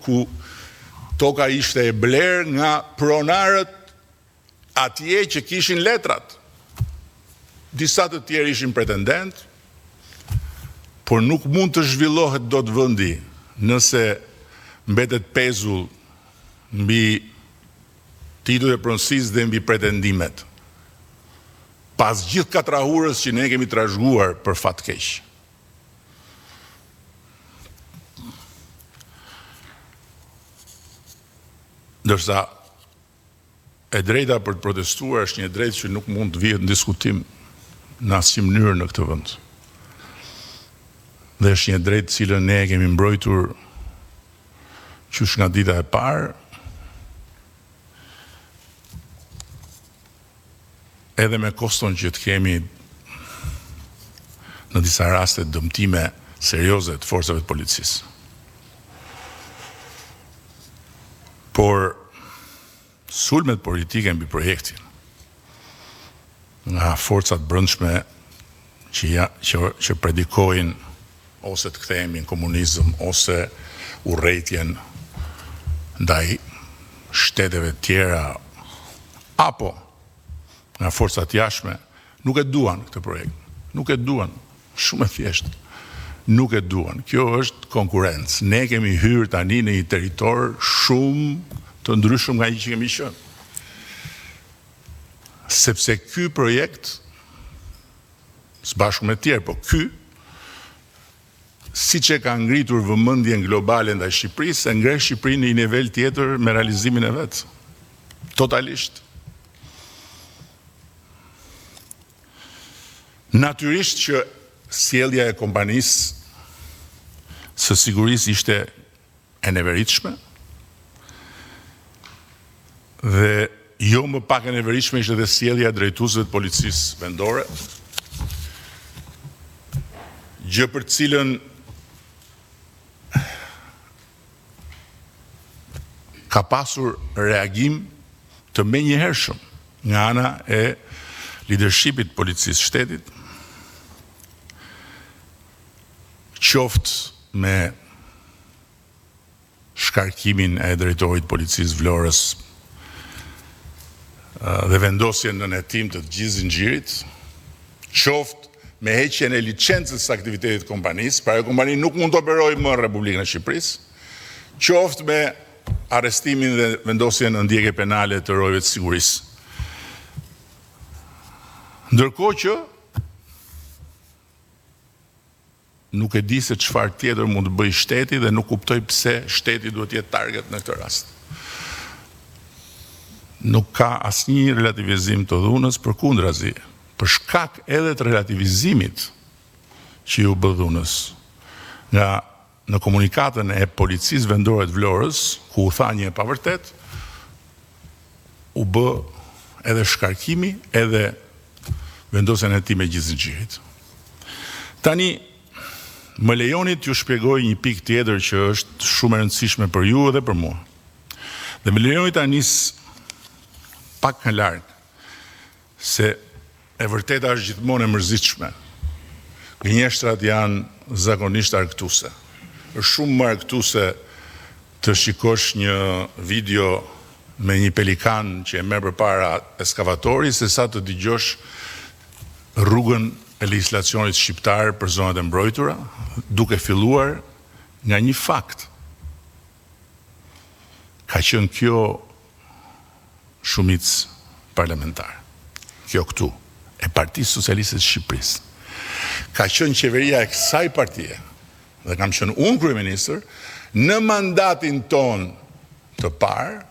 ku toka ishte e bler nga pronarët atje që kishin letrat. Disa të tjerë ishin pretendent, por nuk mund të zhvillohet dot vendi nëse mbetet pezull mbi titujt e pronësisë dhe mbi pretendimet. Pas gjithë katrahurës që ne kemi trashëguar për fat keq. Ndërsa e drejta për të protestuar është një drejtë që nuk mund të vihet në diskutim në asnjë mënyrë në këtë vend. Dhe është një drejtë cilën ne kemi mbrojtur qysh nga dita e parë, edhe me koston që të kemi në disa raste dëmtime serioze të forcave të policisë. Por sulmet politike mbi projektin nga forcat brendshme që predikojnë ose të kthehemi në komunizëm ose urrëtitjen ndaj shteteve të tjera apo nga forcat jashtme nuk e duan këtë projekt. Nuk e duan, shumë e thjeshtë. Nuk e duan. Kjo është konkurrencë. Ne kemi hyrë tani në një territor shumë të ndryshëm nga ai që kemi qenë. Sepse ky projekt, së bashku me tjerë, po ky, siç e ka ngritur vëmendjen globale ndaj Shqipërisë, e ngre Shqipërinë në një nivel tjetër me realizimin e vet. Totalisht. Natyrisht që sjellja e kompanisë së sigurisë ishte e neveritshme dhe jo më pak e neveritshme ishte dhe sjellja e drejtuesve të policisë vendore, gjë për cilën ka pasur reagim të menjëhershëm nga ana e leadershipit të policisë shtetit, qoftë me shkarkimin e drejtorit policisë Vlorës dhe vendosjen në hetim të gjithë zinxhirit, qoftë me heqjen e licencës së aktivitetit të kompanisë, pra ajo kompani nuk mund të operojë më në Republikën e Shqipërisë, qoftë me arrestimin dhe vendosjen në ndjekje penale të rojëve të sigurisë. Ndërkohë që nuk e di se çfarë tjetër mund të bëjë shteti dhe nuk kuptoj pse shteti duhet të jetë target në këtë rast. Nuk ka asnjë relativizim të dhunës, përkundrazi, për shkak edhe të relativizimit që u bë dhunës nga në komunikatën e policisë vendore të Vlorës, ku u tha një e pavërtet, u bë edhe shkarkimi, edhe vendosjen e hetim e gjithë zinxhirit. Tani më lejoni t'ju shpjegoj një pikë tjetër që është shumë e rëndësishme për ju dhe për mua. Dhe më lejoni ta nis pak nga larg, se e vërteta është gjithmonë e mërzitshme. Gënjeshtrat janë zakonisht argëtuese. Është shumë më argëtuese të shikosh një video me një pelikan që e merr përpara eskavatori se sa të dëgjosh rrugën e legjislacionit shqiptar për zonat e mbrojtura, duke filluar nga një fakt. Ka qenë kjo shumicë parlamentare. Kjo këtu, e Partisë Socialiste të Shqipërisë. Ka qenë qeveria e kësaj partie, dhe kam qenë unë kryeministër, në mandatin ton të parë,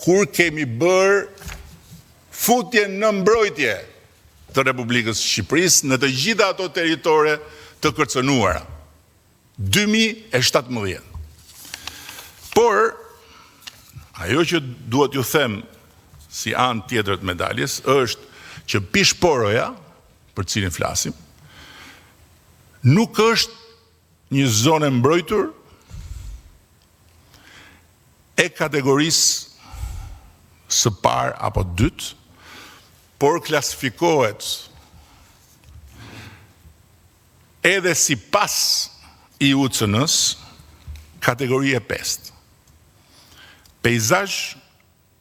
kur kemi bërë futjen në mbrojtje të Republikës Shqipërisë në të gjitha ato territore të kërcënuara. 2017. Por, ajo që duhet ju them si anë tjetër të medaljes, është që Pishporoja, për cilin flasim, nuk është një zonë e mbrojtur e kategorisë së parë apo dytë, por klasifikohet edhe si pas IUCN-s Kategori e 5. Peizazh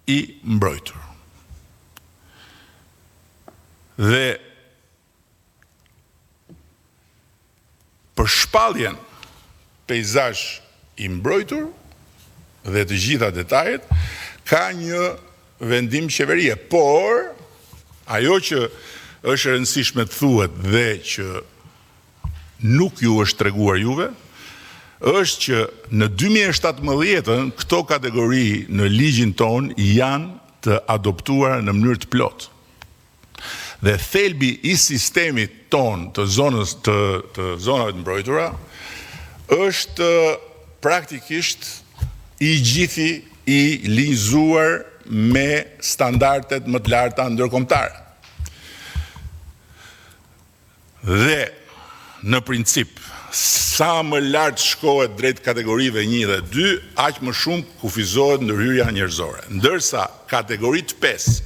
i mbrojtur. Dhe për shpalljen peizazh i mbrojtur dhe të gjitha detajet, ka një vendim qeverie, por ajo që është rëndësishme të thuhet dhe që nuk ju është treguar juve, është që në 2017 këto kategori në ligjin ton janë të adoptuar në mënyrë të plotë. Dhe thelbi i sistemit ton të zonave të mbrojtura është praktikisht i gjithi i linjëzuar me standardet më të larta ndërkombëtare. Dhe në princip, sa më lart shkohet drejt kategorive 1 dhe 2, aq më shumë kufizohet ndërhyrja njerëzore. Ndërsa kategoritë 5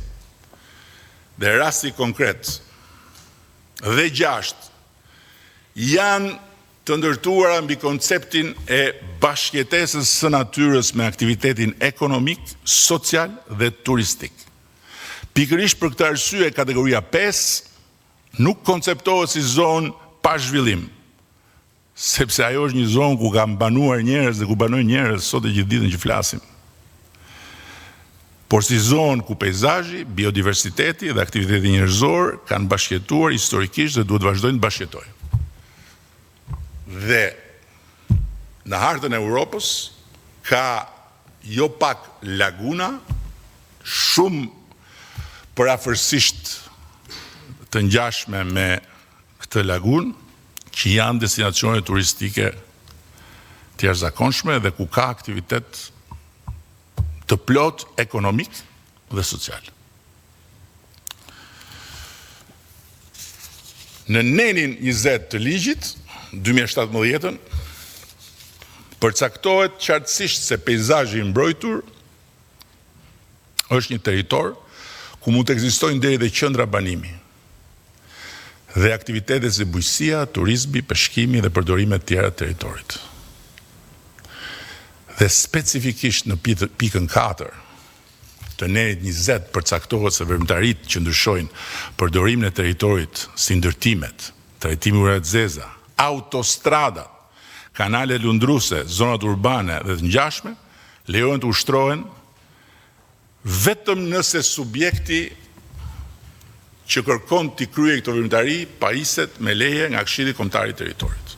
dhe rasti konkret dhe 6 janë të ndërtuara mbi konceptin e bashkëjetesës së natyrës me aktivitetin ekonomik, social dhe turistik. Pikërisht për këtë arsye, kategoria 5 nuk konceptohet si zonë pa zhvillim, sepse ajo është një zonë ku kanë banuar njerëz dhe ku banojnë njerëz sot e gjithë ditën që flasim. Por si zonë ku peizazhi, biodiversiteti dhe aktiviteti njerëzor kanë bashkëjetuar historikisht dhe duhet vazhdojnë të bashkëjetojnë. Dhe në hartën e Europës ka jo pak laguna, shumë përafërsisht të ngjashme me këtë lagunë, që janë destinacione turistike të jashtëzakonshme dhe ku ka aktivitet të plot ekonomik dhe social. Në nenin 20 të ligjit 2017 përcaktohet qartësisht se peizazhi i mbrojtur është një territor ku mund të ekzistojnë deri dhe qendra banimi dhe aktivitetet si bujqësia, turizmi, peshkimi dhe përdorimet tjera të territorit. Dhe specifikisht në pikën 4 të nenit 20 përcaktohet se veprimtaritë që ndryshojnë përdorimin e territorit si ndërtimet, trajtimi ujëve të zeza, autostradat, kanalet lundruese, zonat urbane dhe të ngjashme lejohen të ushtrohen vetëm nëse subjekti që kërkon t'i kryej këto veprimtari pariset me leje nga Këshilli Kombëtar i Territorit.